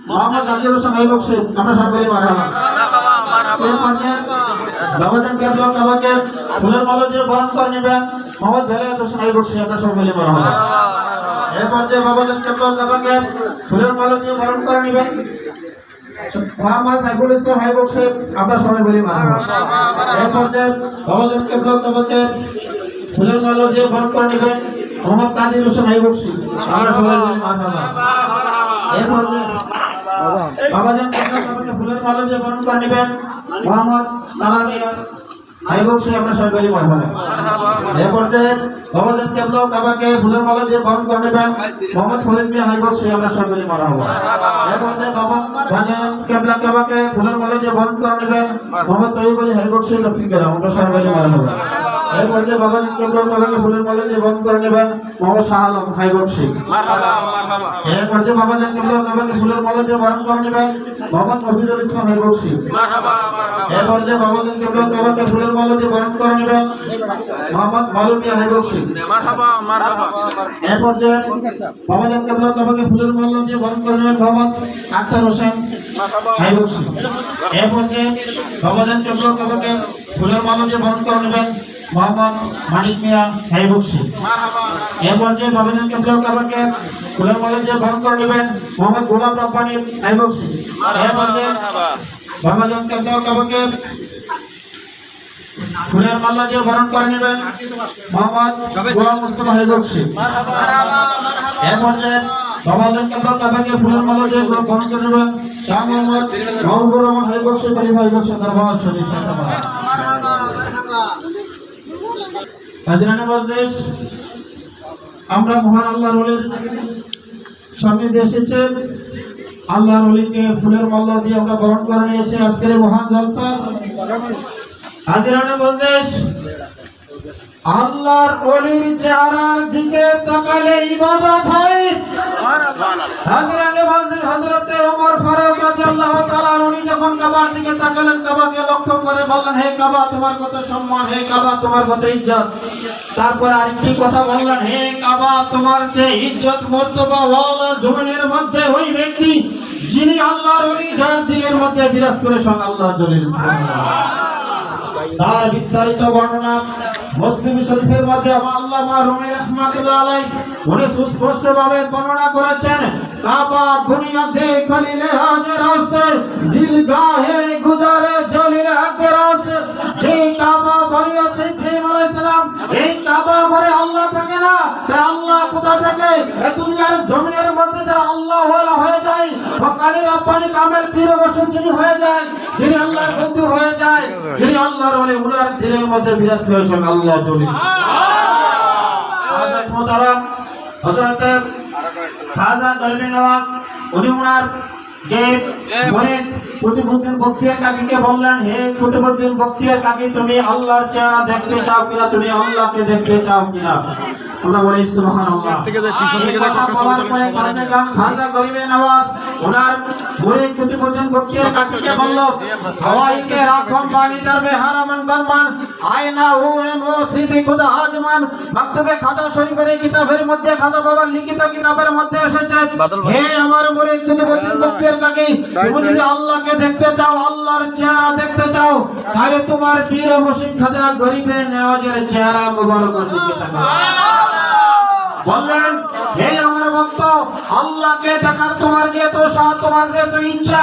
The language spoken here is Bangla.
মোহাম্মদ জাকির হোসেন ভাই বক্সি আমরা সকলে মারহাবা। বাবাজান কেবলা কাবাকে ফুলের মালা দিয়ে বরণ করে নেবেন মোহাম্মদ বেলায়েত হোসেন ভাই বক্সি আমরা সকলে মারহাবা। এরপর যে বাবাজান কেবলা কাবাকে ফুলের মালা দিয়ে বরণ করে নেবেন মোহাম্মদ সাইফুল ইসলাম ভাই বক্সি আমরা সবাই বলি মারহাবা। এরপর যে বাবাজান কেবলা কাবাকে ফুলের মালা দিয়ে বরণ করে নেবেন মোহাম্মদ কাদির হোসেন ভাই বক্সি আমরা সবাই বলি মারহাবা। এরপর যে বাবাজান কেবলা কাবাকে ফুলের মালা দিয়ে বরণ করে নেবেন মোহাম্মদ তালামিয়া ভাই বক্সি আমরা সবাই বলি মারহাবা। এরপর যে বাবাজান কেবলা কাবাকে ফুলের মালা দিয়ে বরণ করে নেবেন মোহাম্মদ ফরিদ মিয়া ভাই বক্সি আমরা সবাই বলি মারহাবা। এরপর যে বাবাজান কেবলা কাবাকে ফুলের মালা দিয়ে বরণ করে নেবেন মোহাম্মদ তৈয়ব আলী ভাই বক্সি দক্ষিণ গ্রাম আমরা সবাই বলি মারহাবা। এরপর যে বাবাজান কেবলা কাবাকে ফুলের মালা দিয়ে বরণ করে নেবেন মোহাম্মদ শাহ আলম ভাই বক্সি মারহাবা মারহাবা। এরপর যে বাবাজান কেবলা কাবাকে ফুলের মালা দিয়ে বরণ করে নেবেন মোহাম্মদ মফিজুল ইসলাম ভাই বক্সি মারহাবা মারহাবা। এরপর যে বাবাজান কেবলা কাবাকে ফুলের মালা দিয়ে বরণ করে নেবেন মোহাম্মদ মালুমিয়া ভাই বক্সি মারহাবা মারহাবা। এরপর যে বাবাজান কেবলা কাবাকে ফুলের মালা দিয়ে বরণ করে নেবেন মোহাম্মদ আখতার হোসেন ভাই বক্সি। এরপর যে বাবাজান কেবলা কাবাকে ফুলের মালা দিয়ে বরণ করে নেবেন মোহাম্মদ মানিক মিয়া ভাই বক্সি মারহাবা। এরপর যে বাবাজান কেবলা কাবাকে ফুলের মালা দিয়ে বরণ করে নেবেন মোহাম্মদ গোলাম রব্বানী ভাই বক্সি। এরপর যে বাবাজান কেবলা কাবাকে ফুলের মালা দিয়ে বরণ করে নেবেন মোহাম্মদ গোলাম মুস্তাফা ভাই বক্সি মারহাবা মারহাবা। এরপর যে বাবাজান কেবলা কাবাকে ফুলের মালা দিয়ে বরণ করে নেবেন শাহ মোহাম্মদ মাহবুবুর রহমান ভাই বক্সি ভাই বক্সি দরবার শরীফ মারহাবা মারহাবা। হাজিরানে মজলিস আমরা মহান আল্লাহর ওলির সান্নিধ্যে এসেছে আল্লাহর ওলিকে ফুলের মালা দিয়ে আমরা বরণ করে নিয়েছি আজকের মহান জলসা। হাজিরানে মজলিস আল্লাহর ওলির চেহারার দিকে তাকালে ইবাদত হয়। হাজিরানে মজলিস হযরতে ওমর ফারুক রাদিয়াল্লাহু তাআলা উনি যখন কাবার দিকে তাকালেন কাবাকে লক্ষ্য করে বললেন হে কাবা তোমার কত সম্মান, হে কাবা তোমার কত ইজ্জত। তারপর আরেকটি কথা বললেন হে কাবা তোমার যে ইজ্জত মর্তবা ওয়ালা জমিনের মধ্যে ওই ব্যক্তি যিনি আল্লাহর ওলি যার দিলের মধ্যে বিরাজ করে স্বয়ং আল্লাহ জলিল সুবহানাল্লাহ। তার বিস্তারিত বর্ণনা মুসলিম শরীফের মধ্যে আল্লামা রুমি রাহমাতুল্লাহ আলাইহি উনি সুস্পষ্টভাবে বর্ণনা করেছেন কাবা বুনিয়াদে খলিলে হাজে রাস্তে দিলগাহে গুজারে জলিল হকের রাস্তে। যে কাবা বানিয়েছে ইব্রাহিম আলাইহিস সালাম এই কাবা ঘরে আল্লাহ থাকে না, তাই আল্লাহ কোথা থেকে এই দুনিয়ার জমিনের মধ্যে যারা আল্লাহ ওয়ালা হয়ে যায় ফকারি রব্বানি কামেল পীর বসন যিনি হয়ে যায় যিনি আল্লাহর বন্ধু হয়ে যায় যিনি আল্লাহর ওলি উনার দিলের মধ্যে বিরাজ করেছেন আল্লাহ জলিল। আজ মোহতারাম হযরত খাজা দরবে নওয়াজ উনি উনার যে মুরিদ কুতুবউদ্দিন বখতিয়ার কাকীকে বললেন হে কুতুবউদ্দিন বখতিয়ার কাকী তুমি আল্লাহর চেহারা দেখতে চাও কিনা, তুমি আল্লাহকে দেখতে চাও কিনা? আমরা বলি সুবহানাল্লাহ। পিছন থেকে দেখো খাজা গরিবে নওয়াজ ওনার মুরিদ কুতুবউদ্দিন বখতিয়ার কাকীকে বলল হওয়াইকে রাখম পানি দরবে হারামান গরমান আয়না হুয়ে মসজিদে খুদা আজমান। মাকতুবে খাজা শরীফের কিতাবের মধ্যে খাজা বাবার লিখিত কিতাবের মধ্যে এসেছে হে আমার মুরিদ কুতুবউদ্দিন বখতিয়ার কাকী তুমি যদি আল্লাহকে দেখতে চাও, আল্লাহর চেহারা দেখতে চাও, তাহলে তোমার পীর মুর্শিদ খাজা গরিবে নওয়াজের চেহারা মুবারকের দিকে তাকাও। বললেন হে আমার ভক্ত আল্লাহকে দেখার তোমার যেহেতু তোমার যেহেতু ইচ্ছা